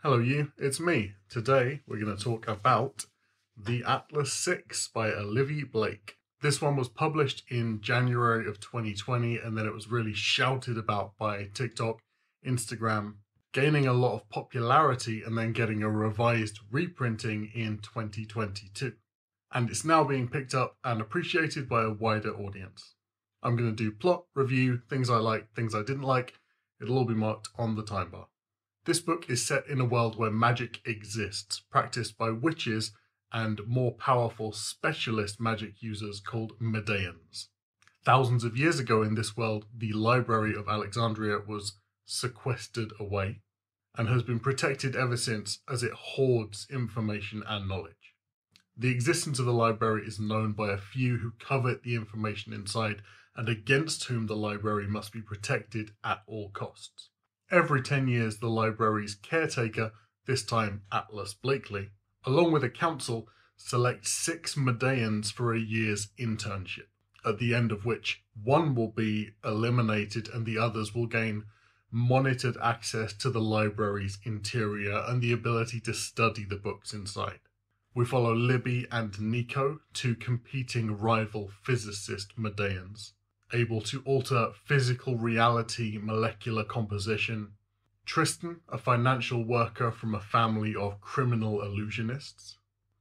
Hello you, it's me. Today we're going to talk about The Atlas 6 by Olivie Blake. This one was published in January of 2020 and then it was really shouted about by TikTok, Instagram, gaining a lot of popularity and then getting a revised reprinting in 2022. And it's now being picked up and appreciated by a wider audience. I'm going to do plot, review, things I liked, things I didn't like. It'll all be marked on the time bar. This book is set in a world where magic exists, practiced by witches and more powerful specialist magic users called Medeans. Thousands of years ago in this world, the Library of Alexandria was sequestered away and has been protected ever since as it hoards information and knowledge. The existence of the library is known by a few who covet the information inside and against whom the library must be protected at all costs. Every 10 years, the library's caretaker, this time Atlas Blakely, along with a council, selects 6 Medeans for a year's internship, at the end of which one will be eliminated and the others will gain monitored access to the library's interior and the ability to study the books inside. We follow Libby and Nico, 2 competing rival physicist Medeans, able to alter physical reality, molecular composition. Tristan, a financial worker from a family of criminal illusionists.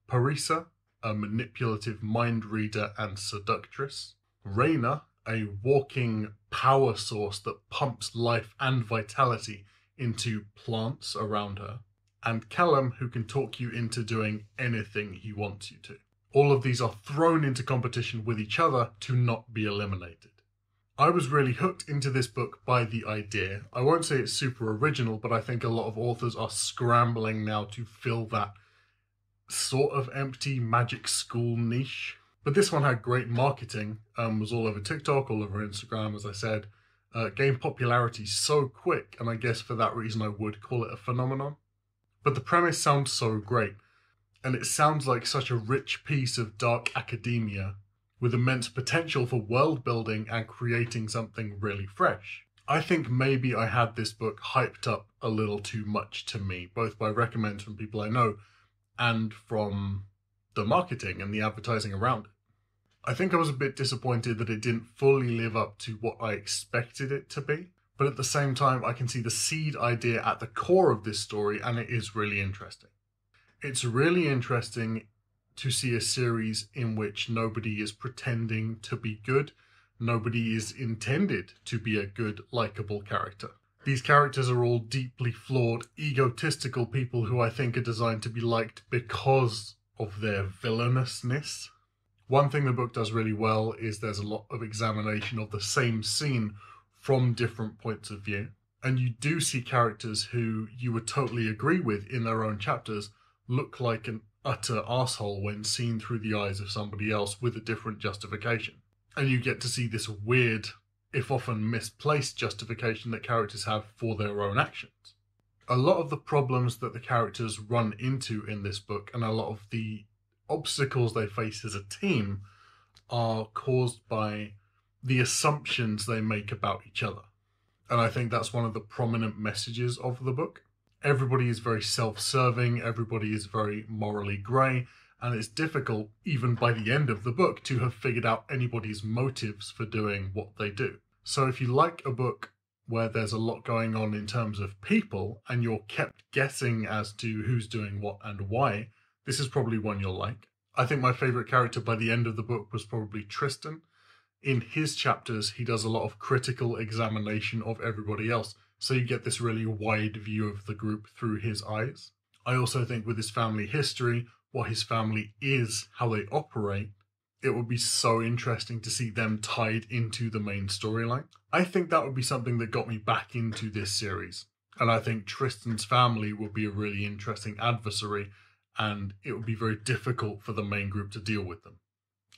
Parisa, a manipulative mind reader and seductress. Raina, a walking power source that pumps life and vitality into plants around her. And Callum, who can talk you into doing anything he wants you to. All of these are thrown into competition with each other to not be eliminated. I was really hooked into this book by the idea. I won't say it's super original, but I think a lot of authors are scrambling now to fill that sort of empty magic school niche. But this one had great marketing, was all over TikTok, all over Instagram, as I said, gained popularity so quick, and I guess for that reason I would call it a phenomenon. But the premise sounds so great, and it sounds like such a rich piece of dark academia, with immense potential for world building and creating something really fresh. I think maybe I had this book hyped up a little too much to me, both by recommends from people I know and from the marketing and the advertising around it. I think I was a bit disappointed that it didn't fully live up to what I expected it to be, but at the same time I can see the seed idea at the core of this story and it is really interesting. It's really interesting to see a series in which nobody is pretending to be good. Nobody is intended to be a good, likable character. These characters are all deeply flawed, egotistical people who I think are designed to be liked because of their villainousness. One thing the book does really well is there's a lot of examination of the same scene from different points of view. And you do see characters who you would totally agree with in their own chapters look like an utter arsehole when seen through the eyes of somebody else with a different justification. And you get to see this weird, if often misplaced justification that characters have for their own actions. A lot of the problems that the characters run into in this book and a lot of the obstacles they face as a team are caused by the assumptions they make about each other. And I think that's one of the prominent messages of the book. Everybody is very self-serving, everybody is very morally grey, and it's difficult, even by the end of the book, to have figured out anybody's motives for doing what they do. So if you like a book where there's a lot going on in terms of people, and you're kept guessing as to who's doing what and why, this is probably one you'll like. I think my favourite character by the end of the book was probably Tristan. In his chapters, he does a lot of critical examination of everybody else, so you get this really wide view of the group through his eyes. I also think with his family history, what his family is, how they operate, it would be so interesting to see them tied into the main storyline. I think that would be something that got me back into this series. And I think Tristan's family would be a really interesting adversary, and it would be very difficult for the main group to deal with them.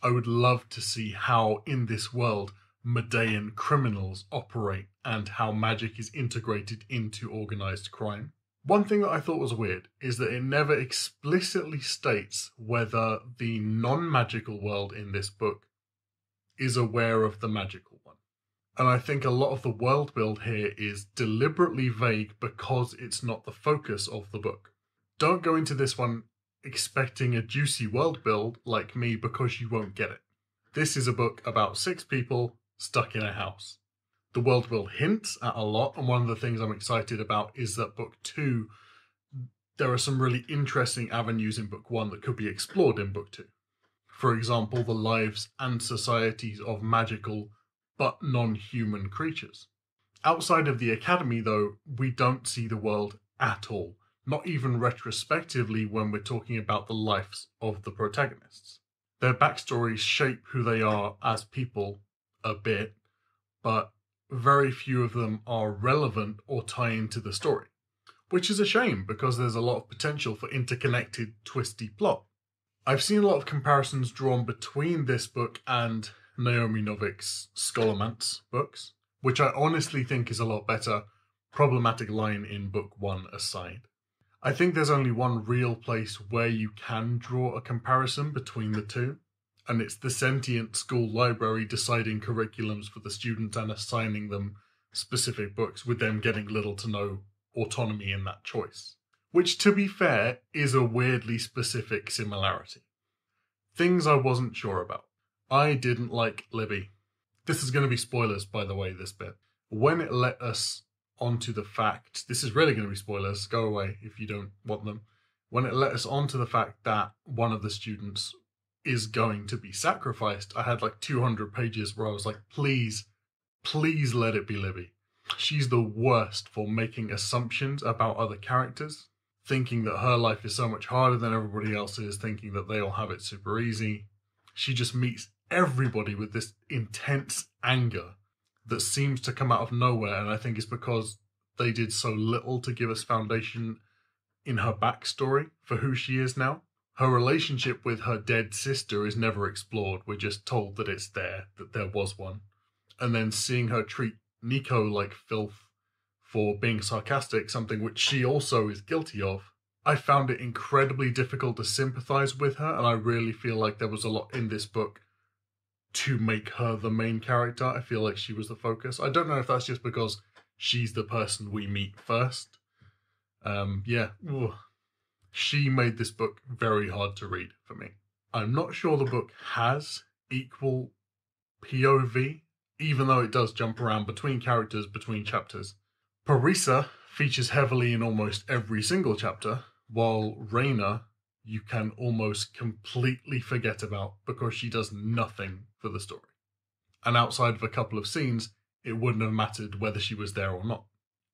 I would love to see how, in this world, Medean criminals operate and how magic is integrated into organised crime. One thing that I thought was weird is that it never explicitly states whether the non-magical world in this book is aware of the magical one. And I think a lot of the world build here is deliberately vague because it's not the focus of the book. Don't go into this one expecting a juicy world build like me, because you won't get it. This is a book about 6 people stuck in a house. The world build hints at a lot, and one of the things I'm excited about is that book 2, there are some really interesting avenues in book 1 that could be explored in book 2. For example, the lives and societies of magical but non-human creatures. Outside of the academy, though, we don't see the world at all, not even retrospectively when we're talking about the lives of the protagonists. Their backstories shape who they are as people a bit, but very few of them are relevant or tie into the story, which is a shame because there's a lot of potential for interconnected, twisty plot. I've seen a lot of comparisons drawn between this book and Naomi Novik's Scholomance books, which I honestly think is a lot better, problematic line in book 1 aside. I think there's only one real place where you can draw a comparison between the two, and it's the sentient school library deciding curriculums for the students and assigning them specific books, with them getting little to no autonomy in that choice. Which, to be fair, is a weirdly specific similarity. Things I wasn't sure about. I didn't like Libby. This is going to be spoilers, by the way, this bit. When it let us onto the fact, this is really going to be spoilers, go away if you don't want them. When it let us onto the fact that one of the students is going to be sacrificed, I had like 200 pages where I was like, please let it be Libby. She's the worst for making assumptions about other characters, thinking that her life is so much harder than everybody else's, thinking that they all have it super easy. She just meets everybody with this intense anger that seems to come out of nowhere, and I think it's because they did so little to give us foundation in her backstory for who she is now. Her relationship with her dead sister is never explored. We're just told that it's there, that there was one. And then seeing her treat Nico like filth for being sarcastic, something which she also is guilty of, I found it incredibly difficult to sympathise with her, and I really feel like there was a lot in this book to make her the main character. I feel like she was the focus. I don't know if that's just because she's the person we meet first. She made this book very hard to read for me. I'm not sure the book has equal POV, even though it does jump around between characters, between chapters. Parisa features heavily in almost every single chapter, while Raina you can almost completely forget about because she does nothing for the story. And outside of a couple of scenes, it wouldn't have mattered whether she was there or not.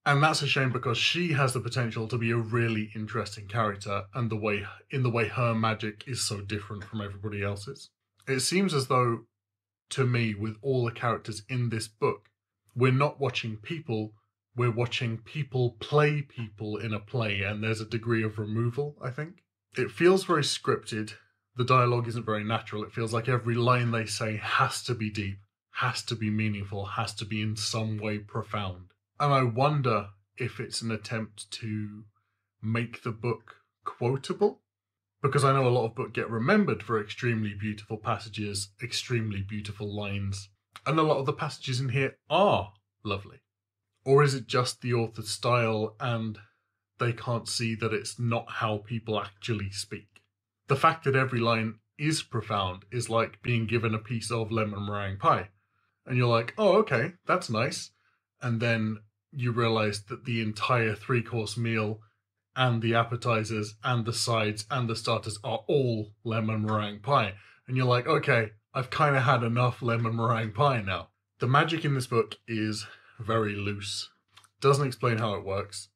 And that's a shame because she has the potential to be a really interesting character, and the way her magic is so different from everybody else's. It seems as though, to me, with all the characters in this book, we're not watching people, we're watching people play people in a play, and there's a degree of removal, I think. It feels very scripted. The dialogue isn't very natural. It feels like every line they say has to be deep, has to be meaningful, has to be in some way profound. And I wonder if it's an attempt to make the book quotable, because I know a lot of books get remembered for extremely beautiful passages, extremely beautiful lines, and a lot of the passages in here are lovely. Or is it just the author's style and they can't see that it's not how people actually speak? The fact that every line is profound is like being given a piece of lemon meringue pie. And you're like, oh, okay, that's nice. And then you realise that the entire 3-course meal and the appetizers and the sides and the starters are all lemon meringue pie. And you're like, okay, I've kind of had enough lemon meringue pie now. The magic in this book is very loose. Doesn't explain how it works.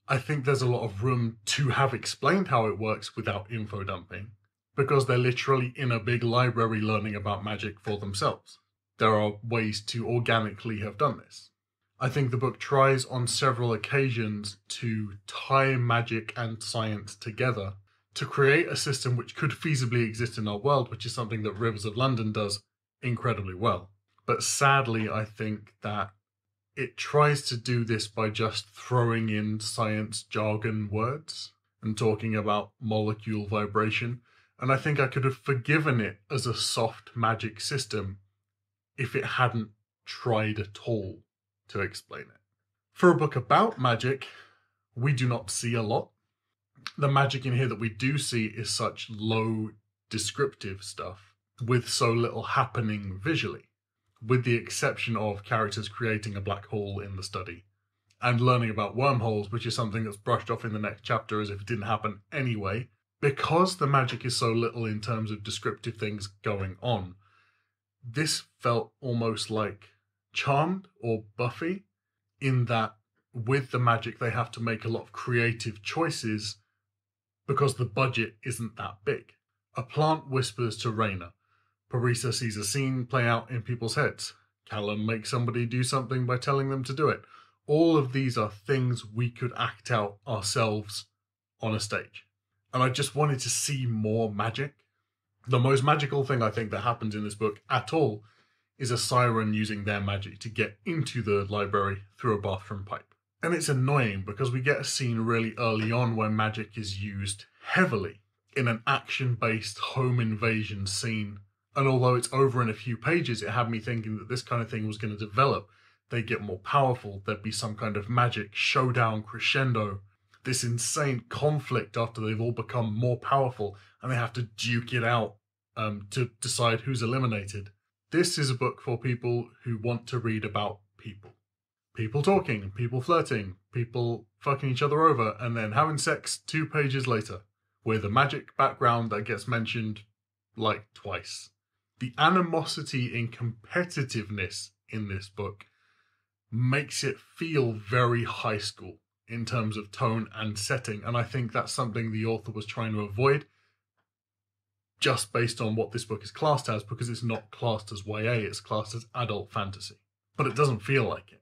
I think there's a lot of room to have explained how it works without info dumping, because they're literally in a big library learning about magic for themselves. There are ways to organically have done this. I think the book tries on several occasions to tie magic and science together to create a system which could feasibly exist in our world, which is something that Rivers of London does incredibly well. But sadly, I think that it tries to do this by just throwing in science jargon words and talking about molecule vibration. And I think I could have forgiven it as a soft magic system if it hadn't tried at all to explain it. For a book about magic, we do not see a lot. The magic in here that we do see is such low descriptive stuff with so little happening visually, with the exception of characters creating a black hole in the study and learning about wormholes, which is something that's brushed off in the next chapter as if it didn't happen anyway. Because the magic is so little in terms of descriptive things going on, this felt almost like Charmed or Buffy, in that with the magic they have to make a lot of creative choices because the budget isn't that big. A plant whispers to Raina. Parisa sees a scene play out in people's heads. Callum makes somebody do something by telling them to do it. All of these are things we could act out ourselves on a stage. And I just wanted to see more magic. The most magical thing I think that happens in this book at all is a siren using their magic to get into the library through a bathroom pipe. And it's annoying because we get a scene really early on where magic is used heavily in an action-based home invasion scene. And although it's over in a few pages, it had me thinking that this kind of thing was going to develop. They'd get more powerful, there'd be some kind of magic showdown crescendo, this insane conflict after they've all become more powerful and they have to duke it out to decide who's eliminated. This is a book for people who want to read about people. People talking, people flirting, people fucking each other over, and then having sex 2 pages later, with a magic background that gets mentioned like twice. The animosity and competitiveness in this book makes it feel very high school in terms of tone and setting, and I think that's something the author was trying to avoid just based on what this book is classed as, because it's not classed as YA, it's classed as adult fantasy. But it doesn't feel like it.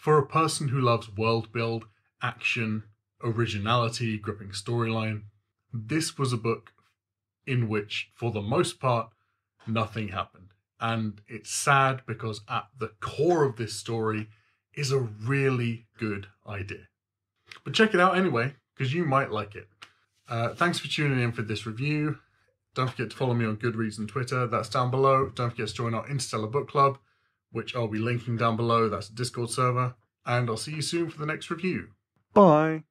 For a person who loves world build, action, originality, gripping storyline, this was a book in which, for the most part, nothing happened. And it's sad because at the core of this story is a really good idea. But check it out anyway, because you might like it. Thanks for tuning in for this review. Don't forget to follow me on Goodreads and Twitter. That's down below. Don't forget to join our Interstellar Book Club, which I'll be linking down below. That's a Discord server. And I'll see you soon for the next review. Bye.